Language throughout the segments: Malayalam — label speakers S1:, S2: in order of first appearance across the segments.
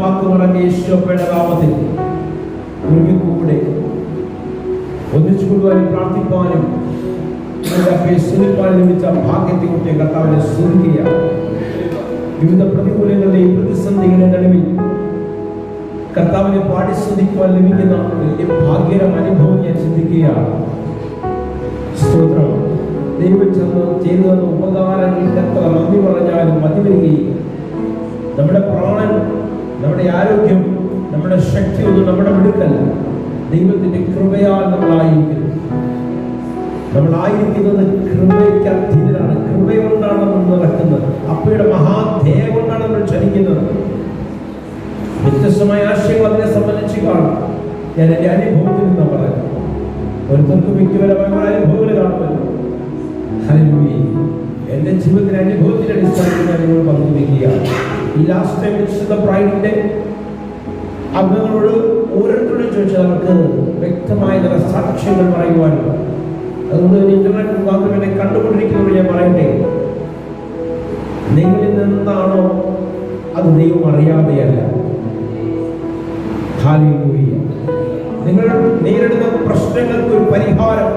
S1: വാക്ക് പറഞ്ഞ് യേശുവയുടെ നാമത്തിൽ കൂടെ ഒന്നിച്ചു കൊണ്ടുപോകാനും പ്രാർത്ഥിപ്പാനും സ്തുതിപ്പാനും ലഭിച്ച ഭാഗ്യത്തെ കുറിച്ച് കർത്താവിനെ സ്തുതിക്കുക. വിവിധ പ്രതികൂലങ്ങളുടെയും പ്രതിസന്ധികളുടെ നടുവിൽ കർത്താവിനെ പാടി സ്തുതിക്കുവാൻ ലഭിക്കുന്ന വലിയ ഭാഗ്യകരമായ അനുഭവം ഞാൻ ചിന്തിക്കുകയാണ്. സ്തോത്രം. ദൈവം ചെന്ന് ചെയ്തു തന്ന ഉപകാരങ്ങൾക്ക് എത്ര നന്ദി പറഞ്ഞാലും മതി വരികയില്ല. നമ്മുടെ പ്രാണൻ, നമ്മുടെ ആരോഗ്യം, നമ്മുടെ ശക്തി ഒന്നും നമ്മുടെ മിടുക്കല്ല. ദൈവത്തിന്റെ കൃപയാൽ നമ്മളായിരിക്കുന്നത് കൃപയ്ക്ക് അധീനരാണ്. കൃപകൊണ്ടാണ് നമ്മൾ നടക്കുന്നത്. അപ്പയുടെ മഹാധേയ കൊണ്ടാണ് നമ്മൾ ചലിക്കുന്നത്. വ്യത്യസ്തമായ ആശയങ്ങൾ അതിനെ സംബന്ധിച്ച് കാണും. ഞാൻ എൻ്റെ അനുഭവത്തിൽ നിന്ന് പറയാം. ഓരോരുത്തർക്കും വ്യക്തിപരമായ അനുഭവങ്ങൾ കാണുമല്ലോ. എന്റെ ജീവിതത്തിലെ അനുഭവത്തിന്റെ അടിസ്ഥാനത്തിൽ ഞാൻ നിങ്ങൾ പങ്കുവയ്ക്കുക. ഈ ലാസ്റ്റ് ടൈം വിശുദ്ധ ബ്രൈഡിന്റെ അംഗങ്ങളോട് ഓരോരുത്തരോടും ചോദിച്ചാൽ അവർക്ക് വ്യക്തമായ ചില സാക്ഷ്യങ്ങൾ പറയുവാനും, അതുകൊണ്ട് ഇന്റർനെറ്റ് മുഖാന്തരം എന്നെ കണ്ടുകൊണ്ടിരിക്കുന്നത് ഞാൻ പറയട്ടെ, നിങ്ങളിൽ നിന്നാണോ അത് ദൈവം അറിയാതെയല്ല. ഹല്ലേലൂയ. നിങ്ങൾ നേരിടുന്ന പ്രശ്നങ്ങൾക്ക് ഒരു പരിഹാരം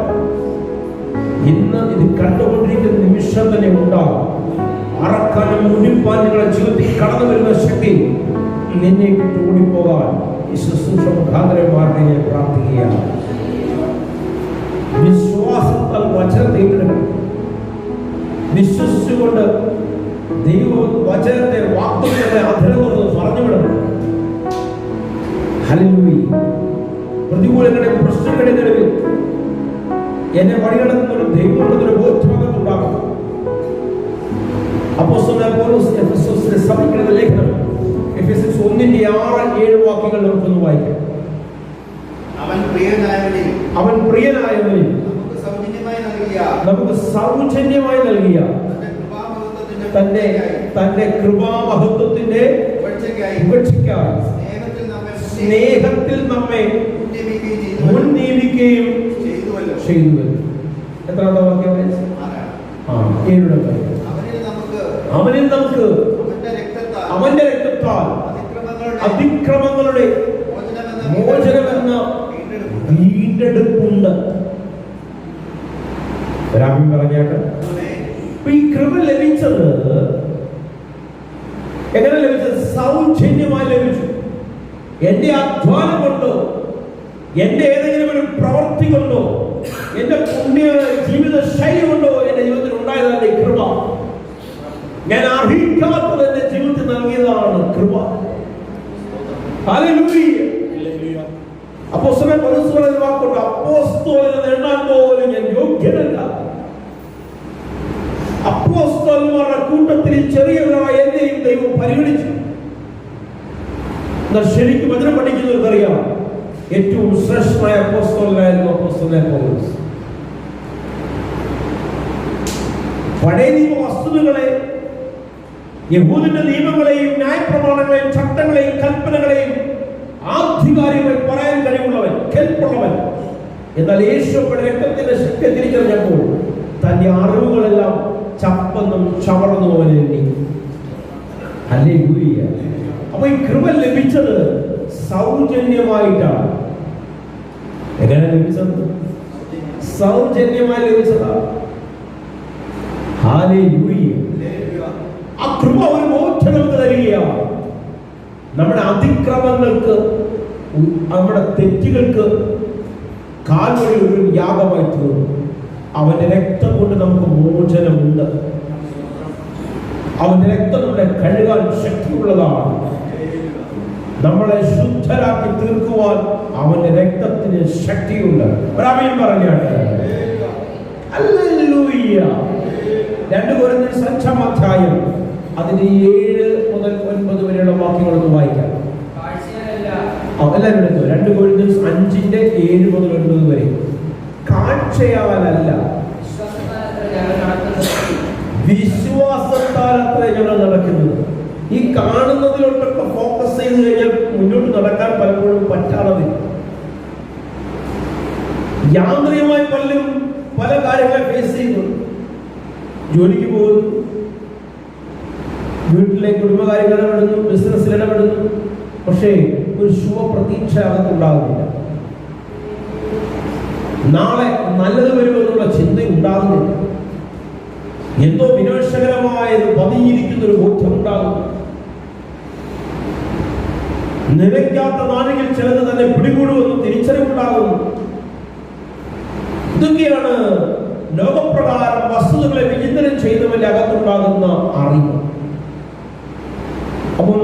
S1: ഇന്ന് ഇത് കണ്ടുകൊണ്ടിരിക്കുന്ന നിമിഷം തന്നെ ഉണ്ടാകും. അറക്കാനും മുടിപ്പാൻ നിങ്ങളുടെ ജീവിതത്തിൽ കടന്നു വരുന്ന ശക്തി നിന്നെ വിട്ട് ഓടിപ്പോകാൻ ഈ ശുശ്രൂഷ മുഖാന്തരന്മാരുടെ ഞാൻ പ്രാർത്ഥിക്കുകയാണ്. വിശ്വാസത്താൽ വചനത്തെ ഏറ്റെടുക്കണം. വിശ്വസിച്ചുകൊണ്ട് ദൈവ വചനത്തെ വാഗ്ദത്തത്തെ അധരങ്ങളൊന്ന് പറഞ്ഞുവിടണം. ഹല്ലേലൂയ. പ്രതികൂലങ്ങളുടെ പ്രശ്നങ്ങളുടെ നടുവിൽ എന്നെ വഴികടക്കുന്നൊരു ദൈവമുള്ളതൊരു ബോധ്യമാകുന്നുണ്ടാകും. അപ്പോസ്തലനായ പൗലോസ് എഫെസോസിലെ സഭയ്ക്കുള്ള ലേഖനം എഫെസോസ് 1:6-7 വാക്യങ്ങൾ നമുക്കൊന്ന് വായിക്കാം. അവൻ പ്രിയനായവനിൽ നമുക്ക് സൗജന്യമായി നൽകിയ തന്റെ കൃപാമഹത്വത്തിന്റെ ഉപേക്ഷയ്ക്കായി സ്നേഹത്തിൽ നമ്മെ മുൻനിയമിക്കുകയും ചെയ്തുവല്ലോ. എത്രാമത്തെ വാക്യം? അവനിൽ നമുക്ക് അവന്റെ രക്തത്താൽ അതിക്രമങ്ങളുടെ മോചനമെന്ന വീണ്ടെടുപ്പുണ്ട്. രാമൻ പറഞ്ഞേട്ട് ഈ കൃപ ലഭിച്ചത് എങ്ങനെ ലഭിച്ചത്? സൗജന്യമായി ലഭിച്ചു. എന്റെ അധ്വാനം കൊണ്ടോ, എന്റെ ഏതെങ്കിലും ഒരു പ്രവൃത്തി കൊണ്ടോ, എന്റെ പുണ്യ ജീവിത ശൈലി കൊണ്ടോ എന്റെ ജീവിതത്തിൽ ഉണ്ടായതല്ല ഈ കൃപ. ഞാൻ അർഹിക്കാത്തത് എന്റെ ജീവിതത്തിൽ നൽകിയതാണ് കൃപ. ഹല്ലേലൂയ. അപ്പോസ്തലൻ പൗലോസ് പറയുന്ന വാക്കുണ്ട്, അപ്പോസ്തലൻ എണ്ണാൻ പോലും ഞാൻ യോഗ്യനല്ല. അപ്പോസ്തലന്മാരുടെ കൂട്ടത്തിൽ ചെറിയവരായ എന്നെയും ദൈവം പരിഗണിച്ചു. എന്നാൽ ശരിക്കും വചനം പഠിക്കുന്നവർക്കറിയാം, ഏറ്റവും ശ്രേഷ്ഠമായ അപ്പോസ്തലനായിരുന്നു അപ്പോസ്തലനായ പൗലോസ്. പഴയ നിയമ വസ്തുതകളെ, യഹൂദന്റെ നിയമങ്ങളെയും ന്യായപ്രമാണങ്ങളെയും ചട്ടങ്ങളെയും കൽപ്പനകളെയും ആധികാരികമായി പറയാൻ കഴിവുള്ളവൻ, കെൽപ്പുള്ളവൻ. എന്നാൽ യേശുവയുടെ രക്തത്തിന്റെ ശക്തി തിരിച്ചറിഞ്ഞപ്പോൾ തന്റെ അറിവുകളെല്ലാം ചപ്പന്നും ചമർന്നും അവന് എണ്ണി. ഹല്ലേലൂയ. അപ്പൊ ഈ കൃപ ലഭിച്ചത് സൗജന്യമായിട്ടാണ്. എങ്ങനെ ലഭിച്ചത്? സൗജന്യമായി ലഭിച്ചതാണ്. ഹല്ലേലൂയ. ആ കൃപ ഒരു മോചനം തരികയാണ്. നമ്മുടെ അതിക്രമങ്ങൾക്ക്, നമ്മുടെ തെറ്റുകൾക്ക് കാൽവഴി ഒരു യാഗമായി തീർന്നു. അവന്റെ രക്തം കൊണ്ട് നമുക്ക് മോചനമുണ്ട്. അവന്റെ രക്തം നമ്മളെ കഴുകാൻ ശക്തിയുള്ളതാണ്. നമ്മളെ ശുദ്ധരാക്കി തീർക്കുവാൻ അവന്റെ രക്തത്തിന് ശക്തിയുണ്ട്. ആമേൻ പറഞ്ഞാട്ടെ. ഹല്ലേലൂയ. 2 കൊരിന്ത്യർ 5-ാം അധ്യായം അതിന്റെ 7 മുതൽ 9 വരെയുള്ള വാക്യങ്ങളൊന്ന് വായിക്കാം. എല്ലാവരും എടുത്തു. 2 കൊരിന്ത്യർ 5-ന്റെ 7 മുതൽ 9 വരെ. കാഴ്ചയാലല്ല, വിശ്വാസത്താൽ അത്ര ഞങ്ങൾ നടക്കുന്നത്. ഈ കാണുന്നതിലോട്ടൊക്കെ ഫോക്കസ് ചെയ്ത് കഴിഞ്ഞാൽ മുന്നോട്ട് നടക്കാൻ പലപ്പോഴും പറ്റാതെ യാന്ത്രികമായി പലരും പല കാര്യങ്ങളെ ഫേസ് ചെയ്യുന്നു. ജോലിക്ക് പോകുന്നു, വീട്ടിലെ കുടുംബകാര്യങ്ങൾ ഇടപെടുന്നു, ബിസിനസ്സിൽ ഇടപെടുന്നു, പക്ഷേ ഒരു ശുഭപ്രതീക്ഷ അകത്തുണ്ടാകുന്നില്ല. നാളെ നല്ലത് വരുമെന്നുള്ള ചിന്ത ഉണ്ടാകുന്നില്ല. എന്തോ വിനാശകരമായത് പതിയിരിക്കുന്ന ഒരു ബോധ്യം ഉണ്ടാകും. നിലയ്ക്കാത്ത നാഴികയിൽ ചിലത് തന്നെ പിടികൂടുമെന്ന് തിരിച്ചറിവുണ്ടാകുന്നു. ഇതൊക്കെയാണ് ലോകപ്രകാരം വസ്തുതകളെ വിചിന്തനം ചെയ്യുന്നവന്റെ അകത്തുണ്ടാകുന്ന അറിവ്. അപ്പം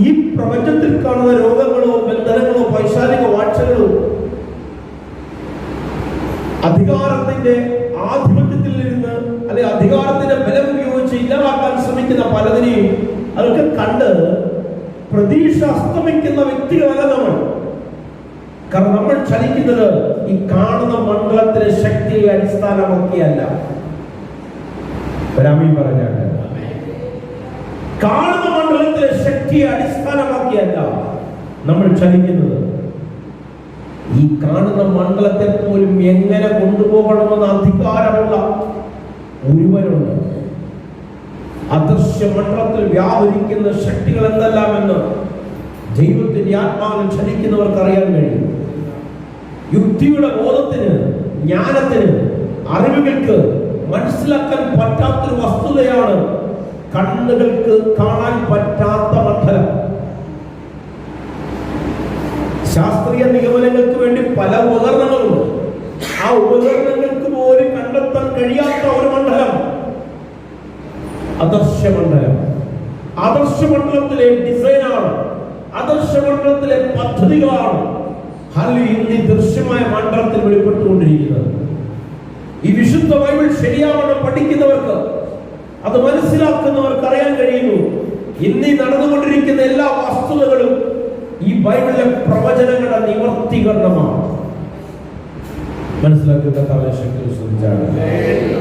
S1: ഈ പ്രപഞ്ചത്തിൽ കാണുന്ന രോഗങ്ങളോ ബന്ധനങ്ങളോ പൈശാചിക വാഴ്ചകളോ അധികാരത്തിന്റെ ആധിപത്യത്തിൽ ഇരുന്ന് അല്ലെങ്കിൽ അധികാരത്തിന്റെ ബലം ഉപയോഗിച്ച് ഇല്ലാതാക്കാൻ ശ്രമിക്കുന്ന പലതിനെയും അതൊക്കെ കണ്ട് പ്രതീക്ഷ അസ്തമിക്കുന്ന വ്യക്തികളല്ല നമ്മൾ. കാരണം നമ്മൾ ചലിക്കുന്നത് ഈ കാണുന്ന മണ്ഡലത്തിലെ ശക്തിയെ അടിസ്ഥാനമാക്കിയല്ല. പറഞ്ഞാൽ കാണുന്ന മണ്ഡലത്തിലെ ശക്തിയെ അടിസ്ഥാനമാക്കിയല്ല നമ്മൾ ചലിക്കുന്നത്. ഈ കാണുന്ന മണ്ഡലത്തെ പോലും എങ്ങനെ കൊണ്ടുപോകണമെന്ന് അധികാരമുള്ള ഒരുവനുണ്ട്. അദൃശ്യ മണ്ഡലത്തിൽ വ്യാപരിക്കുന്ന ശക്തികൾ എന്തെല്ലാമെന്ന് ദൈവത്തിന്റെ ആത്മാവിൽ ചലിക്കുന്നവർക്ക് അറിയാൻ കഴിയും. യുക്തിയുടെ ബോധത്തിന്, ജ്ഞാനത്തിന്, അറിവുകൾക്ക് മനസ്സിലാക്കാൻ പറ്റാത്തൊരു വസ്തുതയാണ് കണ്ണുകൾക്ക് കാണാൻ പറ്റാത്ത മണ്ഡലം. ശാസ്ത്രീയ നിഗമനങ്ങൾക്ക് വേണ്ടി പല ഉപകരണങ്ങളുണ്ട്. ആ ഉപകരണങ്ങൾക്ക് പോലും കണ്ടെത്താൻ കഴിയാത്ത ഒരു മണ്ഡലം അദർശ മണ്ഡലം. ആദർശ മണ്ഡലത്തിലെ ഡിസൈനാണ്, ആദർശ മണ്ഡലത്തിലെ പദ്ധതികളാണ് ഇന്ന് ഈ ദൃശ്യമായ മണ്ഡലത്തിൽ വെളിപ്പെട്ടുകൊണ്ടിരിക്കുന്നത്. ഈ വിശുദ്ധ ബൈബിൾ ശരിയാവണം പഠിക്കുന്നവർക്ക്, അത് മനസ്സിലാക്കുന്നവർക്ക് അറിയാൻ കഴിയുന്നു. ഇന്ന് ഈ നടന്നുകൊണ്ടിരിക്കുന്ന എല്ലാ വസ്തുതകളും ഈ ബൈബിളിലെ പ്രവചനങ്ങളുടെ നിവർത്തീകരണമാണ്. മനസ്സിലാക്കുന്ന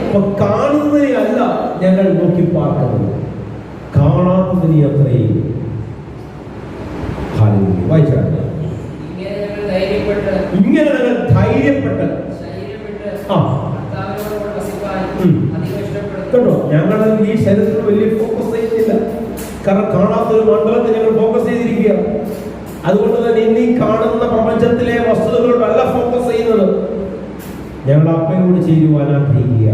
S1: അപ്പൊ കാണുന്നതിനെ അല്ല ഞങ്ങൾ നോക്കി പാർക്കുന്നത്, കാണാത്തതിനെ അത്രയും. വായിച്ചാണ് ഇങ്ങനെ ഞങ്ങൾ ധൈര്യപ്പെട്ട് കേട്ടോ. ഞങ്ങൾ ഈ ശരീരത്തിൽ വലിയ ഫോക്കസ് ചെയ്യുന്നില്ല. കാരണം കാണാത്തൊരു മണ്ഡലത്തിൽ ഞങ്ങൾ ഫോക്കസ് ചെയ്തിരിക്കുക. അതുകൊണ്ട് തന്നെ ഇന്ന് ഈ കാണുന്ന പ്രപഞ്ചത്തിലെ വസ്തുതകളോടല്ല ഫോക്കസ് ചെയ്യുന്നത്. ഞങ്ങൾ അപ്പനോട് ചെയ്യുവാൻ ആഗ്രഹിക്കുക.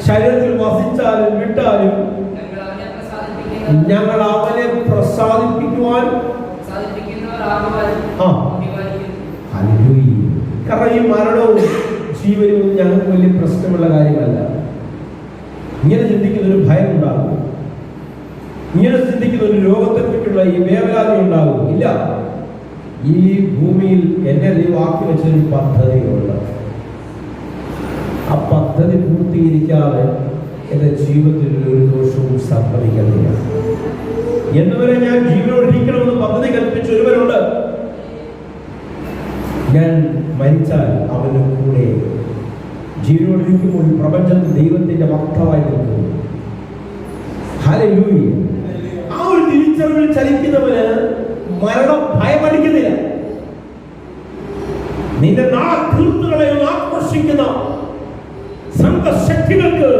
S1: ശരീരത്തിൽ വസിച്ചാലും വിട്ടാലും ഞങ്ങൾ അവനെ പ്രസാദിപ്പിക്കുവാൻ. കാരണം ഈ മരണവും ജീവനും ഞങ്ങൾക്ക് വലിയ പ്രശ്നമുള്ള കാര്യമല്ല. ഇങ്ങനെ ചിന്തിക്കുന്ന ഒരു ഭയം ഉണ്ടാകും, ഇങ്ങനെ ചിന്തിക്കുന്ന ഒരു രോഗത്തെ പറ്റിയുള്ള ഈ വേവലാതി ഉണ്ടാകും. ഇല്ല, ഈ ഭൂമിയിൽ എന്നെ ദൈവമാക്കി വെച്ചൊരു പദ്ധതിയുണ്ട്. ആ പദ്ധതി പൂർത്തീകരിക്കാതെ എന്റെ ജീവിതത്തിൽ ഒരു ദോഷവും സംഭവിക്കുന്നില്ല. എന്നുവരെ ഞാൻ ജീവനോടിരിക്കണമെന്ന് പദ്ധതി കൽപ്പിച്ച ഒരുവരുണ്ട്. ഞാൻ മരിച്ചാൽ അവന് കൂടെ ജീവനോടിരിക്കുമ്പോൾ പ്രപഞ്ചത്തിൽ ദൈവത്തിന്റെ വക്താവായി നിൽക്കുന്നു. ഹല്ലേലൂയ. ആ ഒരു തിരിച്ചറിവിൽ ചലിക്കുന്നവന് മരണം ഭയമടിക്കുന്നില്ല. നിന്റെ നാളെ തീർത്തുകളെയൊന്ന് ആക്രോശിക്കുന്ന സംഘശക്തികൾക്ക്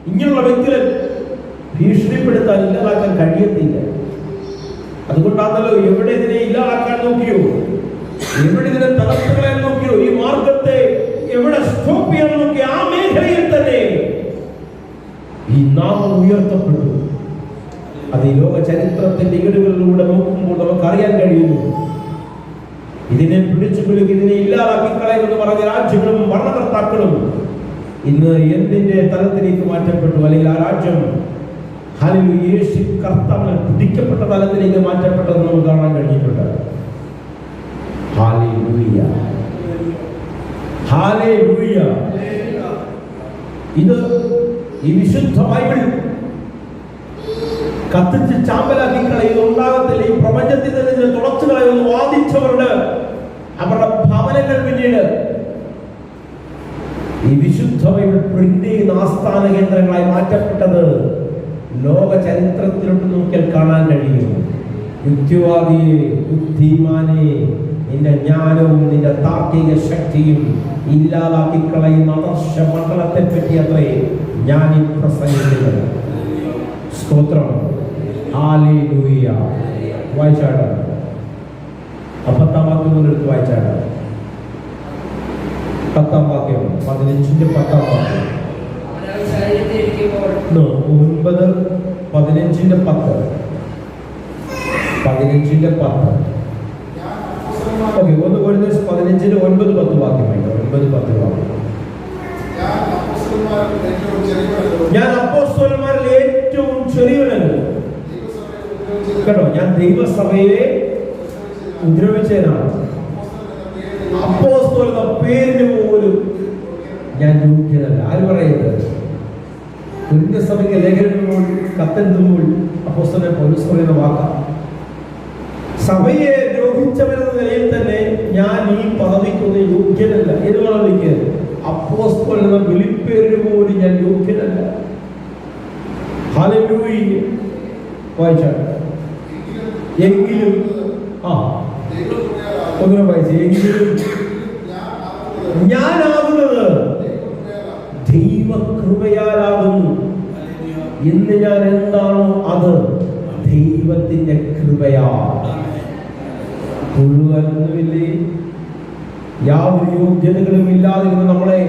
S1: ഇങ്ങനെയുള്ള വ്യക്തികളെ ഭീഷണിപ്പെടുത്താൻ, ഇല്ലാതാക്കാൻ കഴിയത്തില്ല. അതുകൊണ്ടാണല്ലോ എവിടെ ഇതിനെ ഇല്ലാതാക്കാൻ നോക്കിയോ, എവിടെ ഇതിനെ തകർത്തുകളെ നോക്കിയോ, ഈ മാർഗത്തെ എവിടെ സ്റ്റോപ്പ് ചെയ്യാൻ നോക്കിയോ, ആ മേഖലയിൽ തന്നെ ഈ നാമം ഉയർത്തപ്പെട്ടു. അത് ഈ ലോക ചരിത്രത്തിന്റെ ഏടുകളിലൂടെ നോക്കുമ്പോൾ നമുക്ക് അറിയാൻ കഴിയുന്നു. ഇതിനെ പിടിച്ചു കുലുക്കി ഇതിനെ ഇല്ലാതാക്കി കളയുമെന്ന് പറഞ്ഞ രാജ്യങ്ങളും ഭരണകർത്താക്കളും ഇന്ന് എന്തിന്റെ തലത്തിലേക്ക് മാറ്റപ്പെട്ടു, അല്ലെങ്കിൽ ആ രാജ്യം യേശു കർത്താവിനെ പിടിക്കപ്പെട്ട തലത്തിലേക്ക് മാറ്റപ്പെട്ടത് നമുക്ക് കാണാൻ കഴിഞ്ഞിട്ടുണ്ട്. Hallelujah, hallelujah. ഇത് ഈ വിശുദ്ധ ബൈബിൾ കത്തിച്ച് ചാമ്പലാക്കി കളയുന്നത് ഉണ്ടാകത്തില്ല. ഈ പ്രപഞ്ചത്തിൽ തന്നെ തുടച്ചു കളയുമെന്ന് വാദിച്ചവരുടെ അവരുടെ ഭവനങ്ങൾ പിന്നീട് ഈ വിശുദ്ധ ബൈബിൾ പ്രിന്റ് ചെയ്യുന്ന ആസ്ഥാന കേന്ദ്രങ്ങളായി മാറ്റപ്പെട്ടത് ലോക ചരിത്രത്തിലോട്ട് നോക്കിയാൽ കാണാൻ കഴിയും. യുക്തിവാദിയെ, ബുദ്ധിമാനെ, നിന്റെ ജ്ഞാനവും നിന്റെ താർക്കിക ശക്തിയും ഇല്ലാതാക്കി കളയുന്ന ആദർശ മണ്ഡലത്തെ പറ്റി അത്രേ ഞാൻ ഈ പ്രസംഗിക്കുന്നത്. സ്തോത്രം. ഹല്ലേലൂയ. വായിച്ചാട്ടെ. 10-ാം വാക്യം എടുത്ത് വായിച്ചാട്ടെ. 10-ാം വാക്യം, 15-ന്റെ 10-ാം വാക്യം. 9, 15-ന്റെ 10. 15-ന്റെ 10. Okay, 1 Corinthians 15-ന്റെ 9-10 വാക്യമായിട്ട്. 9-10 വാക്യം. ഞാൻ അപ്പോസ്തലന്മാരിൽ ഏറ്റവും ചെറിയവനല്ലോ. കേട്ടോ, ഞാൻ ദൈവസഭയെ ഉപദ്രവിച്ചതിനാണ്. അപ്പോസ്തലൻ എന്ന പേരിന് പോലും ഞാൻ യോഗ്യനല്ല. ആര് പറയുന്നത്? കൊരിന്ത്യർ സഭയ്ക്ക് ലേഖനം കത്തെഴുതുമ്പോൾ അപ്പോസ്തലൻ പൗലോസ് പറയുന്ന വാക്കാണ്. സഭയെ ദ്രോഹിച്ചവരെന്ന നിലയിൽ തന്നെ ഞാൻ ഈ പദവിക്കൊന്നും യോഗ്യനല്ല. ഏത് പദവിക്ക്? അപ്പോസ്തലൻ എന്ന വിളിപ്പേരിന് പോലും ഞാൻ യോഗ്യനല്ല. ഹല്ലേലൂയ. വായിച്ചാട്ടെ. എങ്കിലും ഒന്നും വായിച്ചു. എങ്കിലും ഞാനാകുന്നത് ദൈവകൃപയാലാകുന്നു. ഇന്ന് ഞാൻ എന്താണോ അത് ദൈവത്തിന്റെ കൃപയാ. മുഴുവനുമില്ലേ, യാതൊരു യോഗ്യതകളും ഇല്ലാതിരുന്ന നമ്മളെ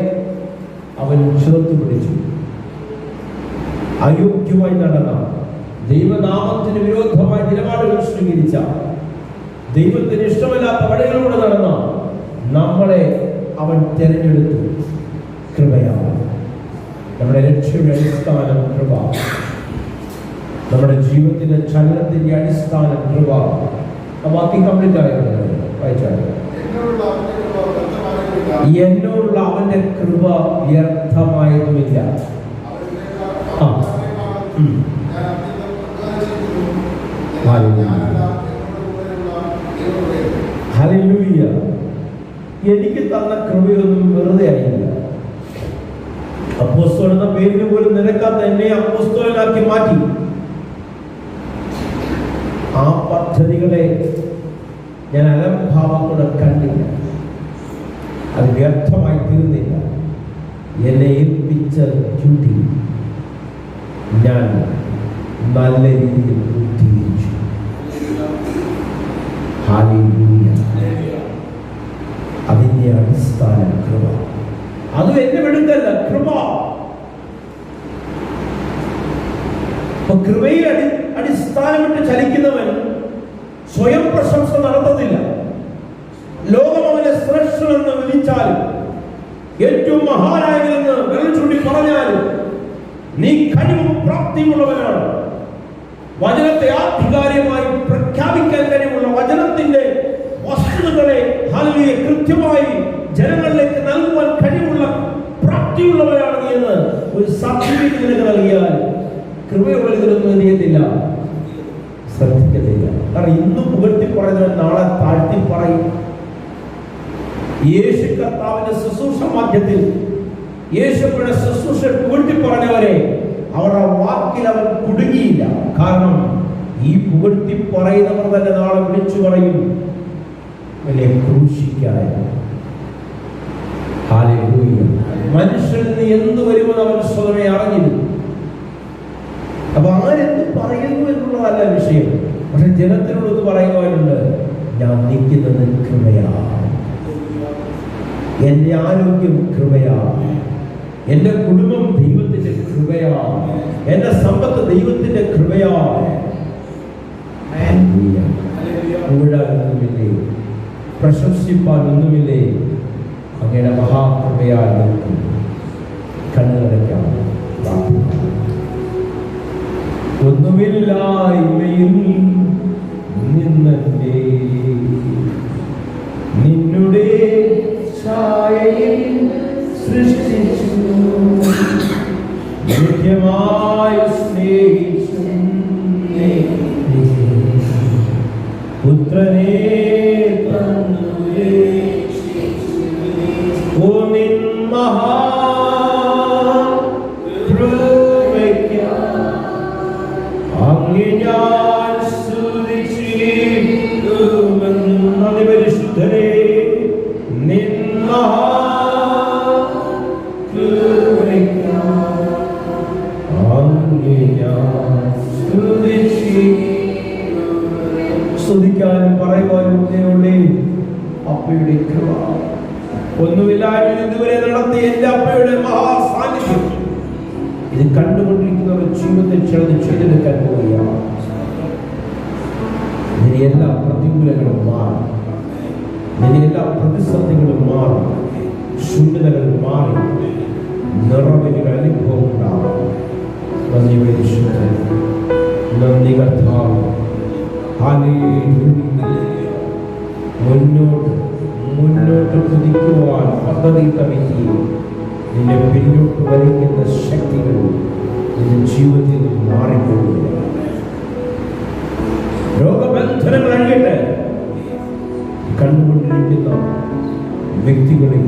S1: അവൻ ചേർത്ത് പിടിച്ചു. അയോഗ്യമായി നടന്ന, ദൈവനാമത്തിന് വിരോധമായ നിലപാടുകൾ സ്വീകരിച്ച, ദൈവത്തിന് ഇഷ്ടമല്ലാത്ത വഴികളിലൂടെ നടന്ന നമ്മളെ അവൻ തിരഞ്ഞെടുത്തു. കൃപയാണ് നമ്മുടെ രക്ഷയുടെ അടിസ്ഥാനം. കൃപ നമ്മുടെ ജീവിതത്തിന്റെ ചലനത്തിന്റെ അടിസ്ഥാനം. കൃപ. ആ വാക്യം കംപ്ലീറ്റ് ആയിരുന്നു. വായിച്ചാൽ എന്നോടുള്ള അവന്റെ കൃപ വ്യർത്ഥമായതുമില്ല. ഹല്ലേലൂയ. എനിക്ക് തന്ന കൃപയൊന്നും വെറുതെ ആയില്ല. അപ്പോസ്തലൻ എന്ന പേരിന് പോലും നിരക്കാത്ത എന്നെ അപ്പോസ്തലനാക്കി മാറ്റി. ആ പദ്ധതികളെ ഞാൻ അലംഭാവത്തോടെ കണ്ടില്ല. അത് വ്യർത്ഥമായി തീർന്നില്ല. എന്നെ ഏൽപ്പിച്ച ഡ്യൂട്ടി ഞാൻ നല്ല രീതിയിൽ പൂർത്തീകരിച്ചു. ഹല്ലേലൂയ. അതിന്റെ അടിസ്ഥാനം കൃപ. അതും എന്നെ വെടുക്കല്ല, കൃപ. കൃപയിൽ അടിസ്ഥാനമിട്ട് ചലിക്കുന്നവൻ സ്വയം പ്രശംസ നടത്തുന്നില്ല. ലോകം അവനെ ശ്രേഷ്ഠനെന്ന് വിളിച്ചാലും, ഏറ്റവും മഹാനായവനെന്ന് വിരൽ ചൂണ്ടി പറഞ്ഞാലും, നീ കഴിവും പ്രാപ്തിയുള്ളവനാണ്. വചനത്തെ ആധികാരികമായി പ്രഖ്യാപിക്കാൻ കഴിവുള്ള, വചനത്തിന്റെ വസ്തുതകളെ ഹല്ലേലൂയ കൃത്യമായി ജനങ്ങളിലേക്ക് നൽകുവാൻ കഴിവുള്ള, പ്രാപ്തിയുള്ളവരാണ് നീ എന്ന് ഒരു സർട്ടിഫിക്കറ്റ് നിനക്ക് നൽകിയാൽ കൃപയുള്ള ഇതിലൊന്നും എന്ത് ചെയ്യത്തില്ല, ശ്രദ്ധിക്കത്തില്ല. കാരണം ഇന്നും പുകഴ്ത്തി പറയുന്നവൻ നാളെ താഴ്ത്തി പറയും. യേശു കർത്താവിന്റെ ശുശ്രൂഷ മധ്യത്തിൽ യേശുവിന്റെ ശുശ്രൂഷ പുകഴ്ത്തി പറഞ്ഞവരെ അവരുടെ വാക്കിൽ അവൻ കുടുങ്ങിയില്ല. കാരണം ഈ പുകഴ്ത്തി പറയുന്നവർ തന്നെ നാളെ വിളിച്ചു പറയും, വലിയ ക്രൂശിക്കായ. ഹല്ലേലൂയ. മനുഷ്യന് എന്ത് വരുമെന്ന് അവൻ സ്വതമേ അറിഞ്ഞിരുന്നു. അപ്പൊ ആരെന്ത് പറയുന്നു എന്നുള്ളതല്ല വിഷയം. പക്ഷെ ജനത്തിനോട് പറയുവാനുണ്ട്, ഞാൻ നിൽക്കുന്നത് കൃപയാണ്. എന്റെ ആരോഗ്യം കൃപയാണ്. എന്റെ കുടുംബം ദൈവത്തിന്റെ കൃപയാണ്. എന്റെ സമ്പത്ത് ദൈവത്തിന്റെ കൃപയാണ്. ഒന്നുമില്ലേ, പ്രശംസിപ്പാൻ ഒന്നുമില്ലേ, അങ്ങയുടെ മഹാകൃപയാൽ നിൽക്കും. കണ്ണുകളയ്ക്കാം. ഒന്നുമില്ലായ്മയിൽ നിന്നെ നിന്നുടെ ഛായയിൽ സൃഷ്ടിച്ചു, നിത്യമായി സ്നേഹിച്ചു, പുത്രനെ അപ്പയുടെ കൃപ, ഒന്നുമില്ലായ്മ ഇതുവരെ നടത്തിയ എന്റെ അപ്പയുടെ മഹാസാന്നിധ്യം ഇത് കണ്ടുകൊണ്ടിരിക്കുന്നവർ ജീവിതത്തിൽ ചിലത് ചെയ്തെടുക്കാൻ പോവുകയാണ്. നിന്റെ എല്ലാ പ്രതികൂലങ്ങളും മാറി, നിന്റെ എല്ലാ പ്രതിസന്ധികളും മാറി, ശൂന്യതകൾ മാറി, നിറവിന്റെ അനുഭവം ഉണ്ടാകും. നന്ദി പരിശുദ്ധൻ, നന്ദി കർത്താവ്. മുന്നോട്ട് കുതിക്കുവാൻ പദ്ധതിയിട്ട വ്യക്തി നിന്നെ പിന്നോട്ട് വലിക്കുന്ന ശക്തികൾ നിന്റെ ജീവിതത്തിൽ മാറിപ്പോകുക. രോഗബന്ധനങ്ങൾ അഴിയട്ടെ. കണ്ടുകൊണ്ടിരിക്കുന്ന വ്യക്തികളിൽ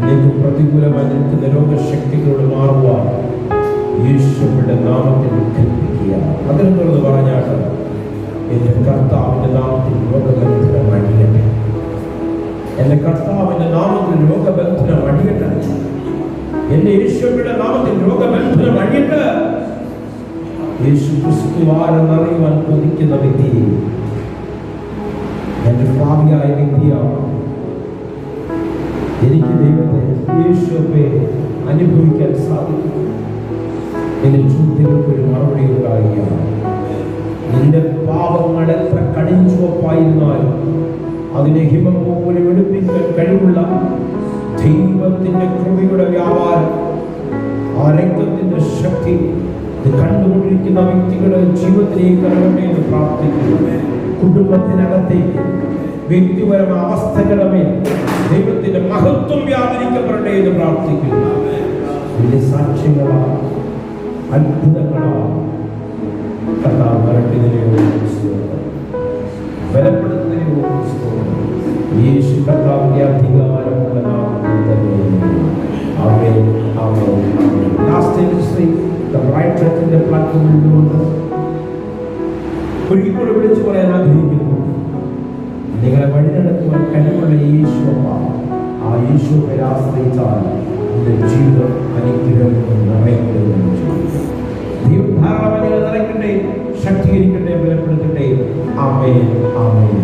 S1: നിനക്ക് പ്രതികൂലമായി നിൽക്കുന്ന രോഗശക്തികളോട് മാറുവാൻ യേശുവിന്റെ നാമത്തിൽ കൽപ്പിക്കുക. അതിനെ തുടർന്ന് പറഞ്ഞാട്ട് എന്റെ കർത്താവിന്റെ നാമത്തിൽ രോഗബന്ധനം അഴിയട്ടെ. എന്റെ കർത്താവിന്റെ നാമത്തിൽ രോഗബന്ധനം അഴിയട്ടെ. എന്റെ യേശുവിന്റെ നാമത്തിൽ രോഗബന്ധനം അഴിയട്ടെ. യേശു ക്രിസ്തു ആരെന്നറിയുവാൻ കൊതിക്കുന്ന വ്യക്തി എന്റെ ഭാവിയായ വ്യക്തിയാണ്. എനിക്ക് ദൈവത്തെ യേശുവെ അനുഭവിക്കാൻ സാധിക്കും. എന്റെ ചോദ്യങ്ങൾക്ക് ഒരു മറുപടി ഉണ്ടാകുകയാണ്. നിന്റെ പാപങ്ങൾ എത്ര കടിഞ്ചുവപ്പായിരുന്നാലും അതിനെ ഹിമം പോലെ വെളുപ്പിക്കാൻ കഴിവുള്ള ദൈവത്തിന്റെ കൃപയുടെ വ്യാപാരം, ആ രക്തത്തിന്റെ ശക്തി ഇത് കണ്ടുകൊണ്ടിരിക്കുന്ന വ്യക്തികളുടെ ജീവിതത്തിലേക്ക് ഇറങ്ങട്ടെ എന്ന് പ്രാർത്ഥിക്കുന്നു. കുടുംബത്തിനകത്തേക്ക്, വ്യക്തിപരമായ അവസ്ഥകളുടെ മേൽ ദൈവത്തിന്റെ മഹത്വം വ്യാപരിക്കപ്പെടട്ടെ എന്ന് പ്രാർത്ഥിക്കുന്നു. വലിയ സാക്ഷ്യങ്ങളാണ്, അത്ഭുതങ്ങളാണ് കർത്താവ് വരട്ടിയതിനെയോ ബലപ്പെടുത്തുന്നതിനെയോ യേശു കർത്താവിന്റെ അധികാരമുള്ള നാമത്തിൽ തന്നെ. ആമേൻ, ആമേൻ, ആമേൻ. ലാസ്റ്റ് ബ്രൈറ്റ് ചർച്ചിന്റെ പ്ലാറ്റ്ഫോമിൽ നിന്നുകൊണ്ട് ഒരിക്കൽ കൂടെ വിളിച്ചു പറയാൻ ആഗ്രഹിക്കുന്നു. നിങ്ങളെ വഴി നടത്തുവാൻ കഴിവുള്ള യേശുവ, ആ യേശുവിനെ ആശ്രയിച്ചാൽ നിന്റെ ജീവിതം അനുഗ്രഹം നിറയപ്പെടുകയും ചെയ്യും. ദൈവം ധാരാളം നിറയ്ക്കട്ടെ, ശക്തീകരിക്കട്ടെ, ബലപ്പെടുത്തട്ടെ. ആമേൻ, ആമേൻ.